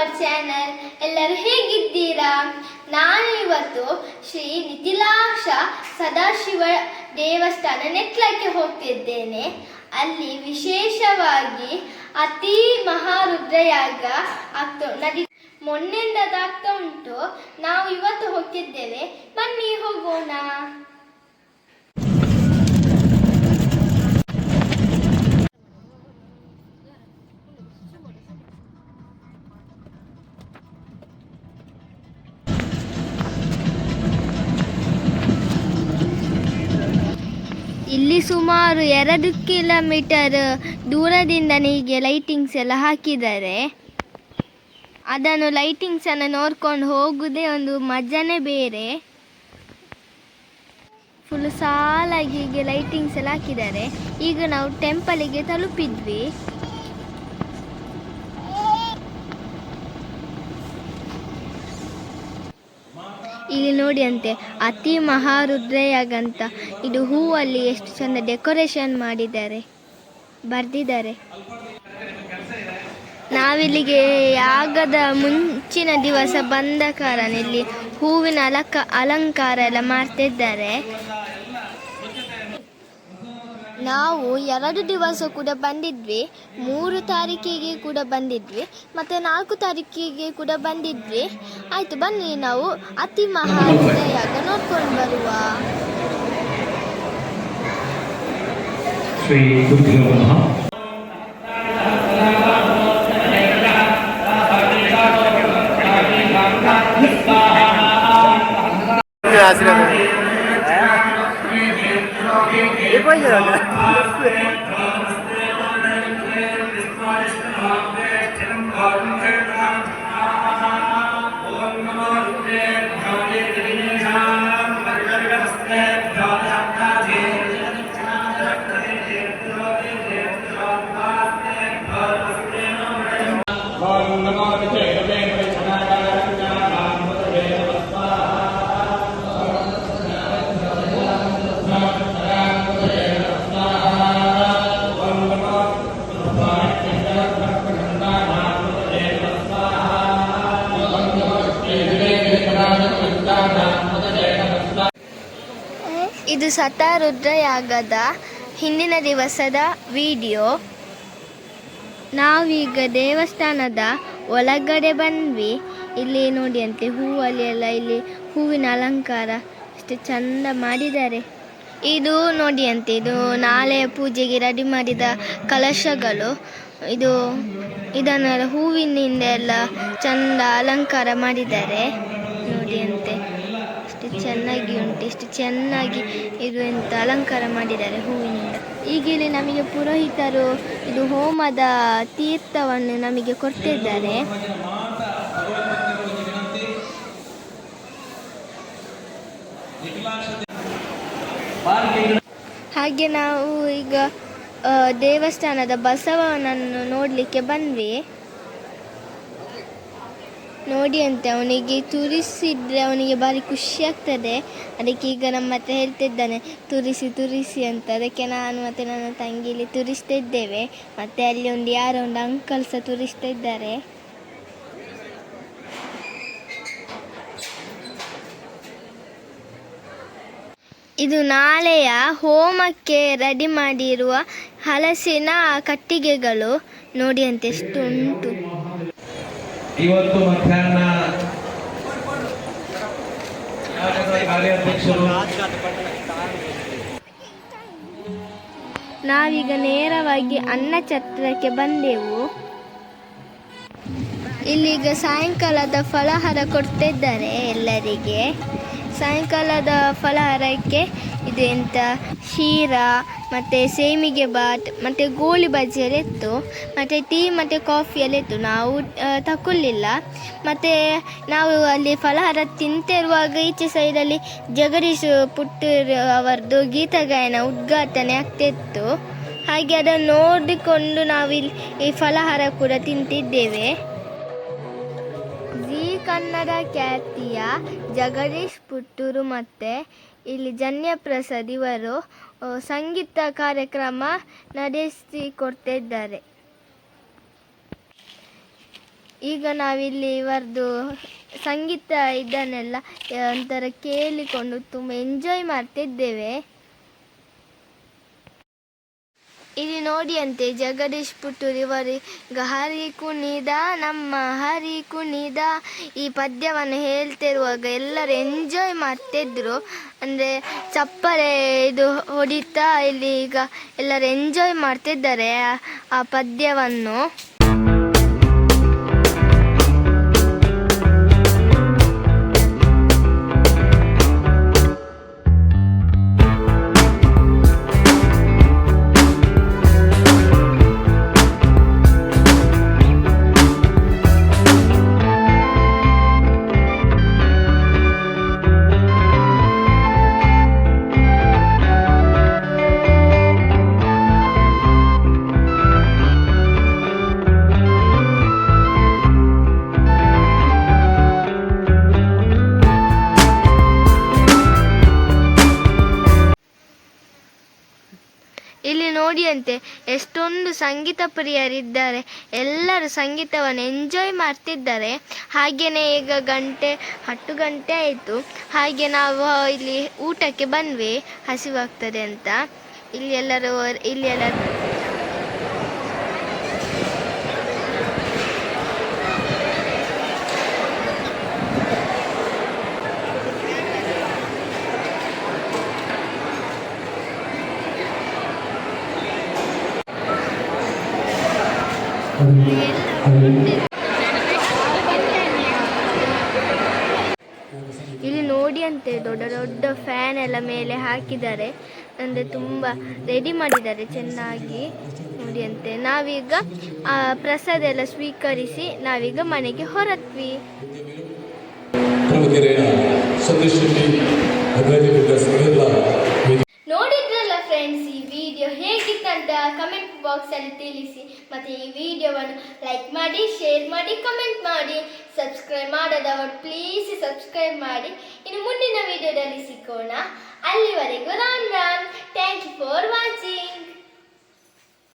Our channel. ಎಲ್ಲರೂ ಹೇಗಿದ್ದೀರಾ? ನಾನು ಇವತ್ತು ಶ್ರೀ ನಿತಿಲಾಕ್ಷ ಸದಾಶಿವ ದೇವಸ್ಥಾನ ನೆಟ್ಲಕ್ಕೆ ಹೋಗ್ತಿದ್ದೇನೆ. ಅಲ್ಲಿ ವಿಶೇಷವಾಗಿ ಅತಿ ಮಹಾರುದ್ರಯಾಗ ಮೊನ್ನೆಯಿಂದ ಆಗ್ತಾ ಉಂಟು. ನಾವು ಇವತ್ತು ಹೋಗ್ತಿದ್ದೇವೆ, ಬನ್ನಿ ಹೋಗೋಣ. ಇಲ್ಲಿ ಸುಮಾರು 2 ಕಿಲೋಮೀಟರ್ ದೂರದಿಂದ ಹೀಗೆ ಲೈಟಿಂಗ್ಸ್ ಎಲ್ಲ ಹಾಕಿದ್ದಾರೆ. ಅದನ್ನು ಲೈಟಿಂಗ್ಸನ್ನು ನೋಡ್ಕೊಂಡು ಹೋಗೋದೇ ಒಂದು ಮಜಾನೇ ಬೇರೆ. ಫುಲ್ ಸಾಲಾಗಿ ಹೀಗೆ ಲೈಟಿಂಗ್ಸ್ ಎಲ್ಲ ಹಾಕಿದ್ದಾರೆ. ಈಗ ನಾವು ಟೆಂಪಲಿಗೆ ತಲುಪಿದ್ವಿ. ಇಲ್ಲಿ ನೋಡಿ ಅಂತೆ ಅತಿ ಮಹಾರುದ್ರಯಾಗಂತ ಇದು ಹೂವಲ್ಲಿ ಎಷ್ಟು ಚಂದ ಡೆಕೋರೇಷನ್ ಬರ್ದಿದ್ದಾರೆ. ನಾವಿಲ್ಲಿಗೆ ಯಾಗದ ಮುಂಚಿನ ದಿವಸ ಬಂದ ಕಾರಣ ಇಲ್ಲಿ ಹೂವಿನ ಅಲಂಕಾರ ಎಲ್ಲ ಮಾಡ್ತಿದ್ದಾರೆ. ನಾವು 2 ದಿವಸ ಕೂಡ ಬಂದಿದ್ವಿ. 3 ತಾರೀಕಿಗೆ ಕೂಡ ಬಂದಿದ್ವಿ, ಮತ್ತು 4 ತಾರೀಕಿಗೆ ಕೂಡ ಬಂದಿದ್ವಿ. ಆಯಿತು, ಬನ್ನಿ ನಾವು ಅತಿ ಮಹಾರುದ್ರಯಾಗ ನೋಡ್ಕೊಂಡು ಬರುವ. ಶ್ರೀ ಗುರುದೇವ ನಮಃ. ಇದು ಸತಾರುದ್ರಯಾಗದ ಹಿಂದಿನ ದಿವಸದ ವಿಡಿಯೋ. ನಾವೀಗ ದೇವಸ್ಥಾನದ ಒಳಗಡೆ ಬಂದ್ವಿ. ಇಲ್ಲಿ ನೋಡಿ ಅಂತೆ ಹೂವಲ್ಲಿ ಎಲ್ಲ ಇಲ್ಲಿ ಹೂವಿನ ಅಲಂಕಾರ ಎಷ್ಟು ಚಂದ ಮಾಡಿದ್ದಾರೆ. ಇದು ನೋಡಿ ಅಂತೆ ಇದು ನಾಳೆ ಪೂಜೆಗೆ ರೆಡಿ ಮಾಡಿದ ಕಲಶಗಳು. ಇದನ್ನೆಲ್ಲ ಹೂವಿನಿಂದ ಎಲ್ಲ ಚಂದ ಅಲಂಕಾರ ಮಾಡಿದ್ದಾರೆ. ನೋಡಿ ಅಂತೆ ಎಷ್ಟು ಚೆನ್ನಾಗಿ ಉಂಟು, ಎಷ್ಟು ಚೆನ್ನಾಗಿ ಇರುವಂಥ ಅಲಂಕಾರ ಮಾಡಿದ್ದಾರೆ ಹೂವಿನಿಂದ. ಈಗ ಇಲ್ಲಿ ನಮಗೆ ಪುರೋಹಿತರು ಇದು ಹೋಮದ ತೀರ್ಥವನ್ನು ನಮಗೆ ಕೊಡ್ತಿದ್ದಾರೆ. ಹಾಗೆ ನಾವು ಈಗ ದೇವಸ್ಥಾನದ ಬಸವನನ್ನು ನೋಡಲಿಕ್ಕೆ ಬಂದ್ವಿ. ನೋಡಿ ಅಂತೆ ಅವನಿಗೆ ತುರಿಸಿದ್ರೆ ಅವನಿಗೆ ಭಾರಿ ಖುಷಿ ಆಗ್ತದೆ. ಅದಕ್ಕೆ ಈಗ ನಮ್ಮ ಹತ್ರ ಹೇಳ್ತಿದ್ದಾನೆ ತುರಿಸಿ ಅಂತ. ಅದಕ್ಕೆ ನಾನು ಮತ್ತು ನನ್ನ ತಂಗಿಲಿ ತುರಿಸ್ತಾ ಇದ್ದೇವೆ. ಮತ್ತು ಅಲ್ಲಿ ಯಾರೋ ಒಂದು ಅಂಕಲ್ ಸಹ ತುರಿಸ್ತಾ ಇದ್ದಾರೆ. ಇದು ನಾಳೆಯ ಹೋಮಕ್ಕೆ ರೆಡಿ ಮಾಡಿರುವ ಹಲಸಿನ ಕಟ್ಟಿಗೆಗಳು. ನೋಡಿ ಅಂತ ಎಷ್ಟು ಉಂಟು. ಇವತ್ತು ಮಧ್ಯಾಹ್ನ ಕಾರ್ಯಾಧ್ಯಕ್ಷರು ನಾವೀಗ ನೇರವಾಗಿ ಅನ್ನಛತ್ರಕ್ಕೆ ಬಂದೆವು. ಇಲ್ಲೀಗ ಸಾಯಂಕಾಲದ ಫಲಹಾರ ಕೊಡ್ತಿದ್ದಾರೆ ಎಲ್ಲರಿಗೆ. ಸಾಯಂಕಾಲದ ಫಲಹಾರಕ್ಕೆ ಇದು ಎಂತ ಶೀರಾ ಮತ್ತು ಸೇಮಿಗೆ ಬಾತ್ ಮತ್ತು ಗೋಳಿ ಬಜ್ಜಿ ಎಲ್ಲ ಇತ್ತು, ಮತ್ತು ಟೀ ಮತ್ತು ಕಾಫಿ ಎಲ್ಲ ಇತ್ತು. ನಾವು ತಗೊಳ್ಳಿಲ್ಲ. ಮತ್ತು ನಾವು ಅಲ್ಲಿ ಫಲಹಾರ ತಿಂತಿರುವಾಗ ಈಚೆ ಸೈಡಲ್ಲಿ ಜಗದೀಶ್ ಪುಟ್ಟೂರು ಅವರದ್ದು ಗೀತಗಾಯನ ಉದ್ಘಾಟನೆ ಆಗ್ತಿತ್ತು. ಹಾಗೆ ಅದನ್ನು ನೋಡಿಕೊಂಡು ನಾವಿಲ್ಲಿ ಈ ಫಲಹಾರ ಕೂಡ ತಿಂತಿದ್ದೇವೆ. ಜೀ ಕನ್ನಡ ಖ್ಯಾತಿಯ ಜಗದೀಶ್ ಪುಟ್ಟೂರು ಮತ್ತು ಇಲ್ಲಿ ಜನ್ಯಪ್ರಸಾದ್ ಇವರು ಸಂಗೀತ ಕಾರ್ಯಕ್ರಮ ನಡೆಸಿಕೊಡ್ತಿದ್ದಾರೆ. ಈಗ ನಾವಿಲ್ಲಿ ಇವರದು ಸಂಗೀತ ಇದನ್ನೆಲ್ಲ ಒಂಥರ ಕೇಳಿಕೊಂಡು ತುಂಬ ಎಂಜಾಯ್ ಮಾಡ್ತಿದ್ದೇವೆ. ಇಲ್ಲಿ ನೋಡಿ ಅಂತೆ ಜಗದೀಶ್ ಪುತ್ತೂರು ಇವರೀಗ ಹರಿ ಕುಣಿದ ನಮ್ಮ ಹರಿ ಕುಣಿದ ಈ ಪದ್ಯವನ್ನು ಹೇಳ್ತಿರುವಾಗ ಎಲ್ಲರೂ ಎಂಜಾಯ್ ಮಾಡ್ತಿದ್ರು. ಅಂದರೆ ಚಪ್ಪರೆ ಇದು ಹೊಡಿತಾ ಇಲ್ಲಿ ಈಗ ಎಲ್ಲರೂ ಎಂಜಾಯ್ ಮಾಡ್ತಿದ್ದಾರೆ ಆ ಪದ್ಯವನ್ನು. ಇಲ್ಲಿ ನೋಡಿ ಅಂತೆ ಎಷ್ಟೊಂದು ಸಂಗೀತ ಪ್ರಿಯರಿದ್ದಾರೆ, ಎಲ್ಲರೂ ಸಂಗೀತವನ್ನು ಎಂಜಾಯ್ ಮಾಡ್ತಿದ್ದಾರೆ. ಹಾಗೆಯೇ ಈಗ 10 ಗಂಟೆ ಆಯಿತು. ಹಾಗೆ ನಾವು ಇಲ್ಲಿ ಊಟಕ್ಕೆ ಬಂದ್ವಿ, ಹಸಿವಾಗ್ತದೆ ಅಂತ. ಇಲ್ಲಿ ಎಲ್ಲರೂ ಇಲ್ಲಿ ನೋಡಿ ಅಂತೆ ದೊಡ್ಡ ದೊಡ್ಡ ಫ್ಯಾನ್ ಎಲ್ಲ ಮೇಲೆ ಹಾಕಿದ್ದಾರೆ, ಅಂದರೆ ತುಂಬ ರೆಡಿ ಮಾಡಿದ್ದಾರೆ ಚೆನ್ನಾಗಿ. ನೋಡಿ ಅಂತೆ ನಾವೀಗ ಪ್ರಸಾದ ಎಲ್ಲ ಸ್ವೀಕರಿಸಿ ನಾವೀಗ ಮನೆಗೆ ಹೊರಟ್ವಿ. ನೋಡಿದ್ರಲ್ಲ ಫ್ರೆಂಡ್ಸ್, ಈ ವಿಡಿಯೋ ಹೇಗಿತ್ತಂತ ಕಮೆಂಟ್ ಬಾಕ್ಸಲ್ಲಿ ತಿಳಿಸಿ. ಮತ್ತು ಈ ವಿಡಿಯೋವನ್ನು ಲೈಕ್ ಮಾಡಿ, ಶೇರ್ ಮಾಡಿ, ಕಮೆಂಟ್ ಮಾಡಿ. ಸಬ್ಸ್ಕ್ರೈಬ್ ಮಾಡದವರು ಪ್ಲೀಸ್ ಸಬ್ಸ್ಕ್ರೈಬ್ ಮಾಡಿ. ಇನ್ನು ಮುಂದಿನ ವಿಡಿಯೋದಲ್ಲಿ ಸಿಕ್ಕೋಣ. ಅಲ್ಲಿವರೆಗೂ Ram Ram. Thank you for watching.